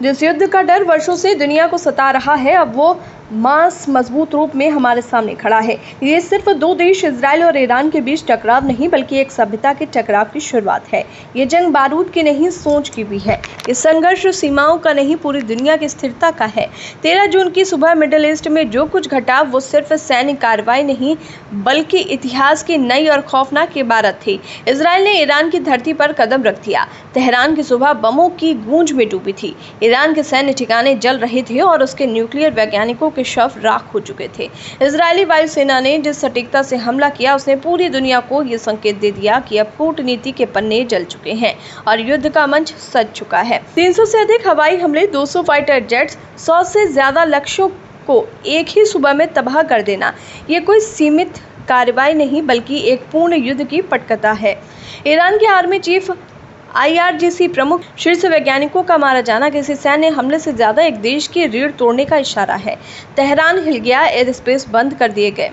जिस युद्ध का डर वर्षों से दुनिया को सता रहा है, अब वो मांस मजबूत रूप में हमारे सामने खड़ा है। ये सिर्फ दो देश इजराइल और ईरान के बीच टकराव नहीं, बल्कि एक सभ्यता के टकराव की शुरुआत है। ये जंग बारूद की नहीं, सोच की भी है। ये संघर्ष सीमाओं का नहीं, पूरी दुनिया की स्थिरता का है। 13 जून की सुबह मिडिल ईस्ट में जो कुछ घटा, वो सिर्फ सैन्य कार्रवाई नहीं, बल्कि इतिहास की नई और खौफनाक इबारत थी। इजराइल ने ईरान की धरती पर कदम रख दिया। तेहरान की सुबह बमों की गूंज में डूबी थी। ईरान के सैन्य ठिकाने जल रहे थे और उसके न्यूक्लियर वैज्ञानिकों के शव राख हो चुके थे। इजरायली वायुसेना ने जिस सटीकता से हमला किया, उसने पूरी दुनिया को ये संकेत दे दिया कि अब कूटनीति के पन्ने जल चुके हैं और युद्ध का मंच सज चुका है। 300 से अधिक हवाई हमले, 200 फाइटर जेट्स, 100 से ज्यादा लक्ष्यों को एक ही सुबह में तबाह कर देना, ये कोई सीमित कार्रवाई नहीं, बल्कि एक पूर्ण युद्ध की पटकथा है। ईरान के आर्मी चीफ IRGC प्रमुख शीर्ष वैज्ञानिकों का मारा जाना किसी सैन्य हमले से ज्यादा एक देश की रीढ़ तोड़ने का इशारा है। तेहरान हिल गया, एयर स्पेस बंद कर दिए गए,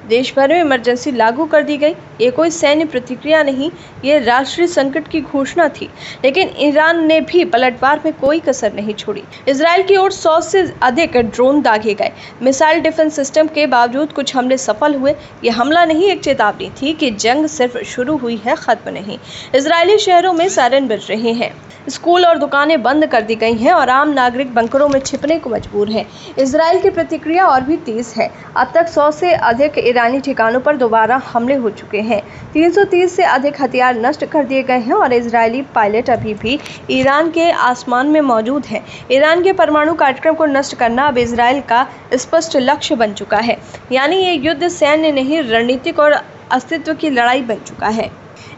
देश भर में इमरजेंसी लागू कर दी गई। ये कोई सैन्य प्रतिक्रिया नहीं, ये राष्ट्रीय संकट की घोषणा थी। लेकिन ईरान ने भी पलटवार में कोई कसर नहीं छोड़ी। इजराइल की ओर 100 से अधिक ड्रोन दागे गए। मिसाइल डिफेंस सिस्टम के बावजूद कुछ हमले सफल हुए। ये हमला नहीं, एक चेतावनी थी कि जंग सिर्फ शुरू हुई है, खत्म नहीं। इजरायली शहरों में सायरन बज रहे हैं, स्कूल और दुकानें बंद कर दी गई हैं और आम नागरिक बंकरों में छिपने को मजबूर हैं। इजराइल की प्रतिक्रिया और भी तेज है। अब तक 100 से अधिक ईरानी ठिकानों पर दोबारा हमले हो चुके हैं। 330 से अधिक हथियार नष्ट कर दिए गए हैं और इजरायली पायलट अभी भी ईरान के आसमान में मौजूद हैं। ईरान के परमाणु कार्यक्रम को नष्ट करना अब इजराइल का स्पष्ट लक्ष्य बन चुका है। यानी ये युद्ध सैन्य नहीं, रणनीतिक और अस्तित्व की लड़ाई बन चुका है।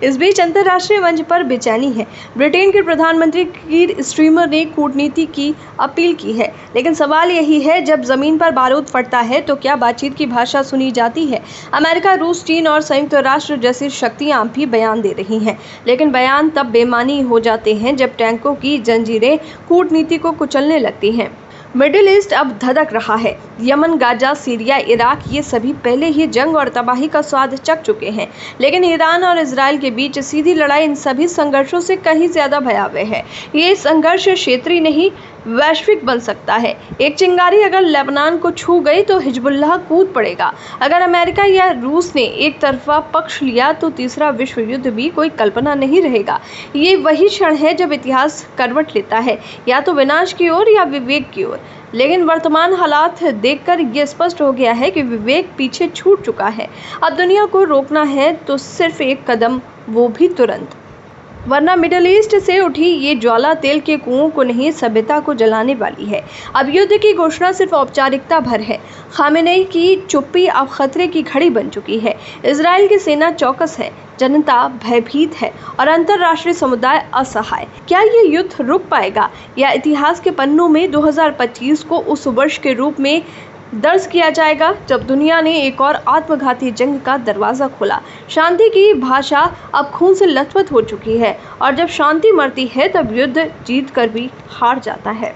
इस बीच अंतर्राष्ट्रीय मंच पर बेचैनी है। ब्रिटेन के प्रधानमंत्री कीर स्टारमर ने कूटनीति की अपील की है, लेकिन सवाल यही है, जब जमीन पर बारूद फटता है तो क्या बातचीत की भाषा सुनी जाती है? अमेरिका, रूस, चीन और संयुक्त राष्ट्र जैसी शक्तियां भी बयान दे रही हैं, लेकिन बयान तब बेमानी हो जाते हैं जब टैंकों की जंजीरें कूटनीति को कुचलने लगती हैं। मिडिल ईस्ट अब धधक रहा है। यमन, गाजा, सीरिया, इराक, ये सभी पहले ही जंग और तबाही का स्वाद चख चुके हैं। लेकिन ईरान और इजराइल के बीच सीधी लड़ाई इन सभी संघर्षों से कहीं ज्यादा भयावह है। ये संघर्ष क्षेत्रीय नहीं, वैश्विक बन सकता है। एक चिंगारी अगर लेबनान को छू गई तो हिजबुल्लाह कूद पड़ेगा। अगर अमेरिका या रूस ने एक तरफा पक्ष लिया तो तीसरा विश्व युद्ध भी कोई कल्पना नहीं रहेगा। ये वही क्षण है जब इतिहास करवट लेता है, या तो विनाश की ओर या विवेक की ओर। लेकिन वर्तमान हालात देखकर ये स्पष्ट हो गया है कि विवेक पीछे छूट चुका है। अब दुनिया को रोकना है तो सिर्फ एक कदम, वो भी तुरंत, वरना मिडिल ईस्ट से उठी ये ज्वाला तेल के कुओं को नहीं, सभ्यता को जलाने वाली है। अब युद्ध की घोषणा सिर्फ औपचारिकता भर है। खामेनेई की चुप्पी अब खतरे की घड़ी बन चुकी है। इजराइल की सेना चौकस है, जनता भयभीत है और अंतर्राष्ट्रीय समुदाय असहाय। क्या ये युद्ध रुक पाएगा, या इतिहास के पन्नों में 2025 को उस वर्ष के रूप में दर्ज किया जाएगा जब दुनिया ने एक और आत्मघाती जंग का दरवाजा खोला? शांति की भाषा अब खून से लथपथ हो चुकी है और जब शांति मरती है तब युद्ध जीत कर भी हार जाता है।